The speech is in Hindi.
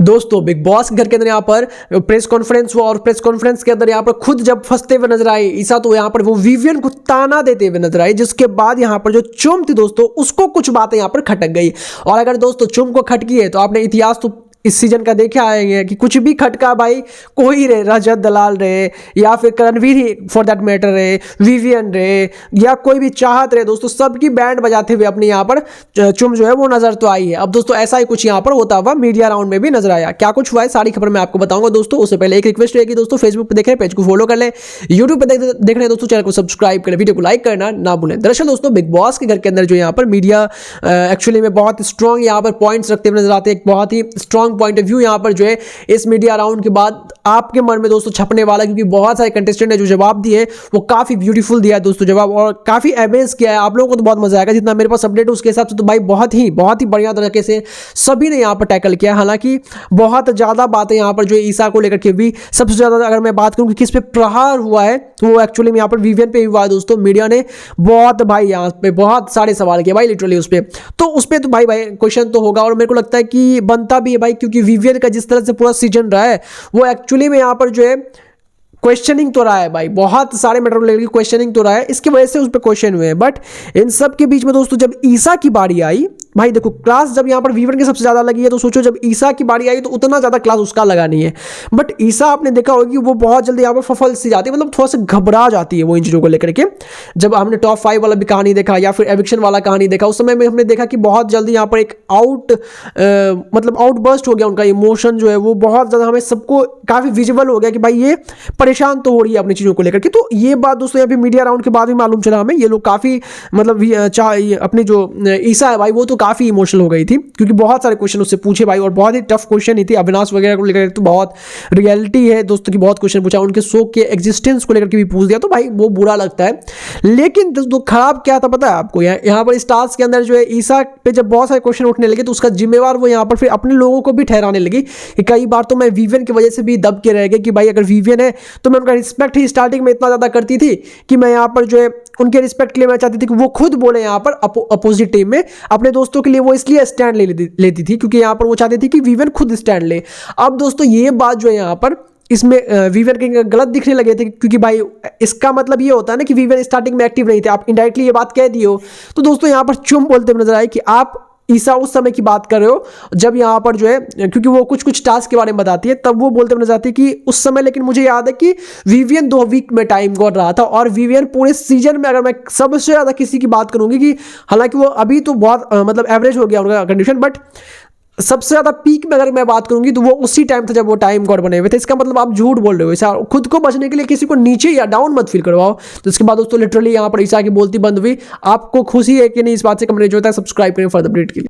दोस्तों बिग बॉस के घर के अंदर यहाँ पर प्रेस कॉन्फ्रेंस हुआ और प्रेस कॉन्फ्रेंस के अंदर यहाँ पर खुद जब फंसते हुए नजर आए ईसा, तो यहाँ पर वो विवियन को ताना देते हुए नजर आई, जिसके बाद यहाँ पर जो चुम थी दोस्तों उसको कुछ बातें यहाँ पर खटक गई। और अगर दोस्तों चुम को खटकी है तो आपने इतिहास तो इस सीजन का देखे आएंगे कि कुछ भी खटका भाई कोई रहे, रजत दलाल रहे या फिर करणवीर ही फॉर दैट मैटर रहे, विवियन रहे या कोई भी चाहत रहे, दोस्तों सबकी बैंड बजाते हुए अपने यहाँ पर चुम जो है वो नजर तो आई है। अब दोस्तों ऐसा ही कुछ यहाँ पर होता हुआ मीडिया राउंड में भी नजर आया। क्या कुछ हुआ है सारी खबर मैं आपको बताऊंगा दोस्तों। उससे पहले एक रिक्वेस्ट रहेगी दोस्तों, फेसबुक पर देख रहे पेज को फॉलो कर ले, यूट्यूब पर देख रहे दोस्तों चैनल को सब्सक्राइब कर ले, वीडियो को लाइक करना ना भूलें। दरअसल दोस्तों बिग बॉस के घर के अंदर जो यहाँ पर मीडिया एक्चुअली में बहुत स्ट्रॉन्ग यहाँ पर पॉइंट्स रखते हुए नजर आते हैं। एक बहुत ही स्ट्रॉन्ग पॉइंट ऑफ व्यू यहाँ पर जो है इस मीडिया राउंड के बाद आपके मन में दोस्तों छपने वाला, क्योंकि बहुत सारे कंटेस्टेंट ने जो जवाब दिए वो काफी ब्यूटीफुल दिया है दोस्तों जवाब, और काफी अमेज किया है। आप लोगों को तो बहुत मजा आएगा, जितना मेरे पास अपडेट है उसके हिसाब से तो भाई बहुत ही बढ़िया तरीके से सभी ने यहाँ पर टैकल किया। हालांकि बहुत ज्यादा बातें यहाँ पर जो ईसा को लेकर के भी, सबसे ज्यादा अगर मैं बात करूं कि किस पे प्रहार हुआ है तो वो एक्चुअली में यहाँ पर विवियन पे हुआ है दोस्तों। मीडिया ने बहुत भाई यहाँ पे बहुत सारे सवाल किए भाई लिटरली उस पर, तो उस पर तो भाई क्वेश्चन तो होगा, और मेरे को लगता है कि बनता भी है भाई, क्योंकि विवियन का जिस तरह से पूरा सीजन रहा है वो एक्चुअली में यहाँ पर जो है क्वेश्चनिंग तो रहा है भाई, बहुत सारे मैटर को लेकर क्वेश्चनिंग तो रहा है, इसकी वजह से उस पर क्वेश्चन हुए हैं। बट इन सब के बीच में दोस्तों जब ईसा की बारी आई, भाई देखो क्लास जब यहाँ पर विवियन की सबसे ज्यादा लगी है, तो सोचो जब ईसा की बारी आई तो उतना ज्यादा क्लास उसका लगा नहीं है। बट ईसा आपने देखा होगा कि वो बहुत जल्दी यहाँ पर फफल सी जाती है, मतलब थोड़ा सा घबरा जाती है वो इन चीजों को लेकर के। जब हमने टॉप 5 वाला भी कहानी देखा या फिर एविक्शन वाला कहानी देखा, उस समय में हमने देखा कि बहुत जल्दी यहाँ पर एक मतलब आउटबर्स्ट हो गया उनका इमोशन जो है वो बहुत ज्यादा हमें सबको काफी विजिबल हो गया कि भाई ये परेशान तो हो रही है अपनी चीजों को लेकर के। तो ये बात दोस्तों यहाँ पे मीडिया राउंड के बाद भी मालूम चला हमें, ये लोग काफी मतलब अपनी जो ईसा है भाई वो तो काफी इमोशनल हो गई थी, क्योंकि बहुत सारे क्वेश्चन उससे पूछे भाई, और बहुत ही टफ क्वेश्चन ही थी। अविनाश वगैरह को लेकर तो बहुत रियलिटी है दोस्तों की, बहुत क्वेश्चन पूछा, उनके शो के एग्जिस्टेंस को लेकर के भी पूछ दिया, तो भाई वो बुरा लगता है। लेकिन दोस्तों खराब क्या था पता है आपको, यहाँ पर इस टास्क के अंदर जो है ईसा पे जब बहुत सारे क्वेश्चन उठने लगे तो उसका जिम्मेवार वो यहाँ पर फिर अपने लोगों को भी ठहराने लगी कि कई बार तो मैं विवियन की वजह से भी दब के रह गए कि भाई अगर विवियन है तो मैं उनका रिस्पेक्ट ही स्टार्टिंग में इतना ज्यादा करती थी कि मैं यहाँ पर जो है उनके रिस्पेक्ट के लिए मैं चाहती थी कि वो खुद बोले यहाँ पर अपोजिट टीम में अपने दोस्तों के लिए, वो इसलिए स्टैंड लेती थी क्योंकि यहाँ पर वो चाहती थी कि विवियन खुद स्टैंड ले। अब दोस्तों ये बात जो है यहाँ पर इसमें विवियन के गलत दिखने लगे थे, क्योंकि भाई इसका मतलब ये होता है ना कि विवियन स्टार्टिंग में एक्टिव नहीं थे, आप इनडायरेक्टली ये बात कह दी हो। तो दोस्तों यहाँ पर चुम बोलते हुए नजर आए कि आप ईसा उस समय की बात कर रहे हो जब यहाँ पर जो है, क्योंकि वो कुछ टास्क के बारे में बताती है, तब वो बोलते हुए नजर आती है कि उस समय, लेकिन मुझे याद है कि विवियन 2 वीक में टाइम कर रहा था, और विवियन पूरे सीजन में अगर मैं सबसे ज्यादा किसी की बात करूंगी कि हालांकि वो अभी तो बहुत मतलब एवरेज हो गया उनका कंडीशन, बट सबसे ज्यादा पीक में अगर मैं बात करूंगी तो वो उसी टाइम था जब वो टाइम गॉड बने हुए थे। इसका मतलब आप झूठ बोल रहे हो। ईसा खुद को बचने के लिए किसी को नीचे या डाउन मत फील करवाओ। तो इसके बाद दोस्तों लिटरली यहाँ पर ईसा की बोलती बंद हुई। आपको खुशी है कि नहीं इस बात से? कमेंट जो होता है सब्सक्राइब करें फॉर द अपडेट के लिए।